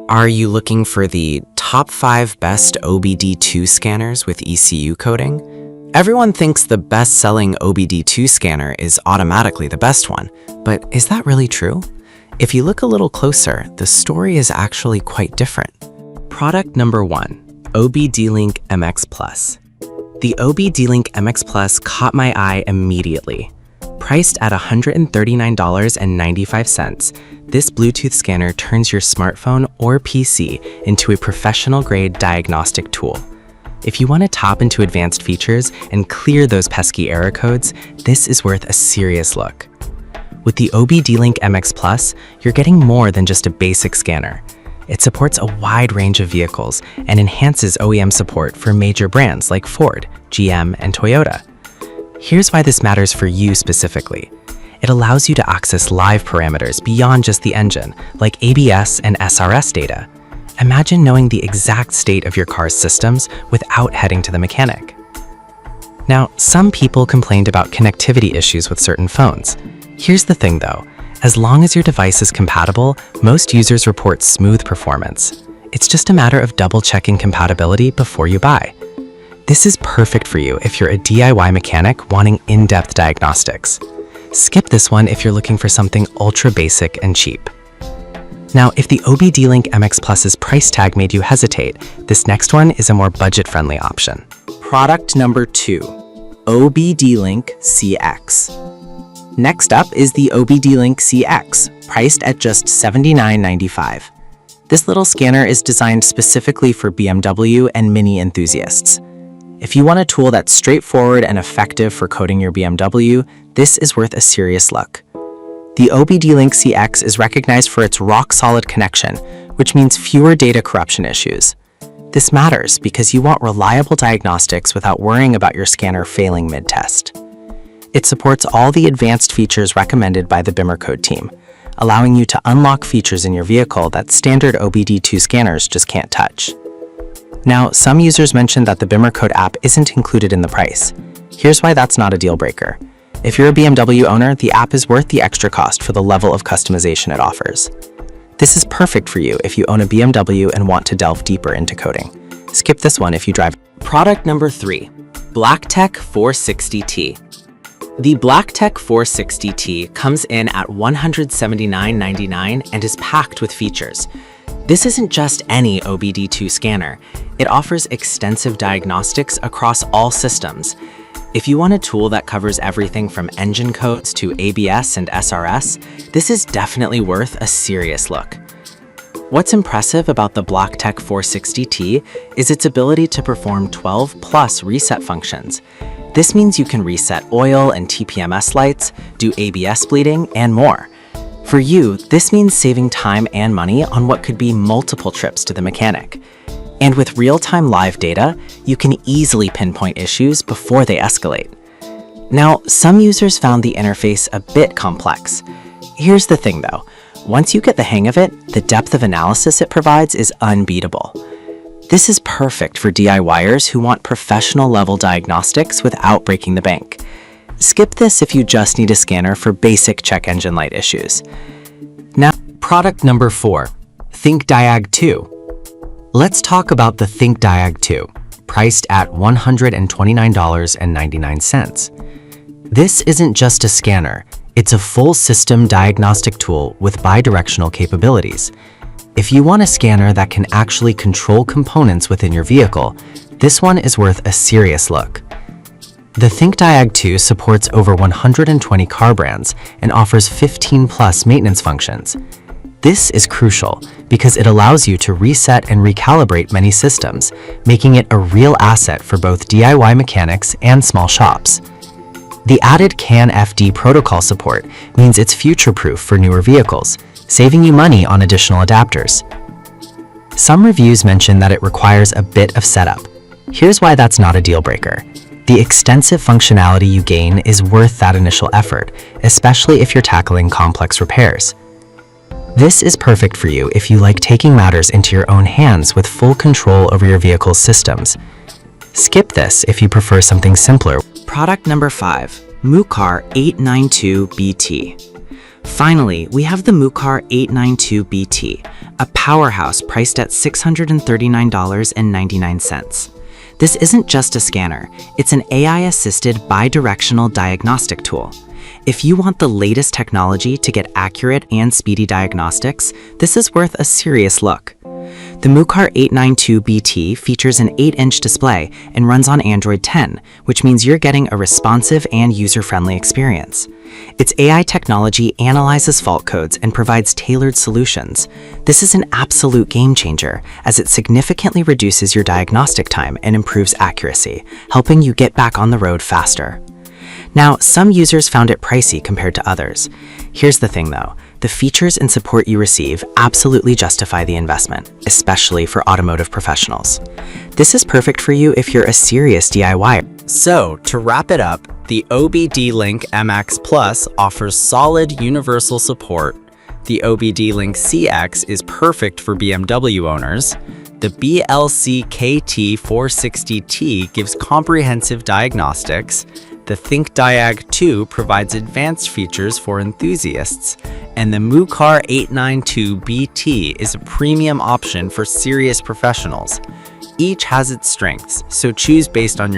Are you looking for the top 5 best Obd2 scanners with ECU coding? Everyone thinks the best-selling Obd2 scanner is automatically the best one, but is that really true? If you look a little closer, the story is actually quite different. Product number 1, Obd-Link MX Plus. The Obd-Link MX Plus caught my eye immediately. Priced at $139.95, this Bluetooth scanner turns your smartphone or PC into a professional-grade diagnostic tool. If you want to tap into advanced features and clear those pesky error codes, this is worth a serious look. With the Obd-Link MX Plus, you're getting more than just a basic scanner. It supports a wide range of vehicles and enhances OEM support for major brands like Ford, GM, and Toyota. Here's why this matters for you specifically. It allows you to access live parameters beyond just the engine, like ABS and SRS data. Imagine knowing the exact state of your car's systems without heading to the mechanic. Now, some people complained about connectivity issues with certain phones. Here's the thing though, as long as your device is compatible, most users report smooth performance. It's just a matter of double-checking compatibility before you buy. This is perfect for you if you're a DIY mechanic wanting in-depth diagnostics. Skip this one if you're looking for something ultra basic and cheap. Now, if the Obd-Link MX Plus's price tag made you hesitate, this next one is a more budget-friendly option. Product number 2, Obd-Link CX. Next up is the Obd-Link CX, priced at just $79.95. This little scanner is designed specifically for BMW and Mini enthusiasts. If you want a tool that's straightforward and effective for coding your BMW, this is worth a serious look. The Obd-Link CX is recognized for its rock-solid connection, which means fewer data corruption issues. This matters because you want reliable diagnostics without worrying about your scanner failing mid-test. It supports all the advanced features recommended by the BimmerCode team, allowing you to unlock features in your vehicle that standard Obd2 scanners just can't touch. Now, some users mentioned that the BimmerCode app isn't included in the price. Here's why that's not a deal breaker. If you're a BMW owner, the app is worth the extra cost for the level of customization it offers. This is perfect for you if you own a BMW and want to delve deeper into coding. Skip this one if you drive. Product number 3, BlackTech 460T. The BlackTech 460T comes in at $179.99 and is packed with features. This isn't just any Obd2 scanner. It offers extensive diagnostics across all systems. If you want a tool that covers everything from engine codes to ABS and SRS, this is definitely worth a serious look. What's impressive about the BlackTech 460T is its ability to perform 12+ reset functions. This means you can reset oil and TPMS lights, do ABS bleeding, and more. For you, this means saving time and money on what could be multiple trips to the mechanic. And with real-time live data, you can easily pinpoint issues before they escalate. Now, some users found the interface a bit complex. Here's the thing though, once you get the hang of it, the depth of analysis it provides is unbeatable. This is perfect for DIYers who want professional-level diagnostics without breaking the bank. Skip this if you just need a scanner for basic check engine light issues. Now, product number 4, ThinkDiag2. Let's talk about the ThinkDiag2, priced at $129.99. This isn't just a scanner, it's a full system diagnostic tool with bidirectional capabilities. If you want a scanner that can actually control components within your vehicle, this one is worth a serious look. The ThinkDiag2 supports over 120 car brands and offers 15+ maintenance functions. This is crucial because it allows you to reset and recalibrate many systems, making it a real asset for both DIY mechanics and small shops. The added CAN-FD protocol support means it's future-proof for newer vehicles, saving you money on additional adapters. Some reviews mention that it requires a bit of setup. Here's why that's not a deal breaker. The extensive functionality you gain is worth that initial effort, especially if you're tackling complex repairs. This is perfect for you if you like taking matters into your own hands with full control over your vehicle's systems. Skip this if you prefer something simpler. Product number 5, MUCAR 892BT. Finally, we have the MUCAR 892BT, a powerhouse priced at $639.99. This isn't just a scanner, it's an AI-assisted bidirectional diagnostic tool. If you want the latest technology to get accurate and speedy diagnostics, this is worth a serious look. The MooCar 892BT features an 8-inch display and runs on Android 10, which means you're getting a responsive and user-friendly experience. Its AI technology analyzes fault codes and provides tailored solutions. This is an absolute game changer, as it significantly reduces your diagnostic time and improves accuracy, helping you get back on the road faster. Now, some users found it pricey compared to others. Here's the thing though, the features and support you receive absolutely justify the investment, especially for automotive professionals. This is perfect for you if you're a serious DIYer. So, to wrap it up, the Obd2 MX Plus offers solid universal support. The Obd2 CX is perfect for BMW owners. The BLC KT460T gives comprehensive diagnostics. The ThinkDiag2 provides advanced features for enthusiasts, and the MooCar 892BT is a premium option for serious professionals. Each has its strengths, so choose based on your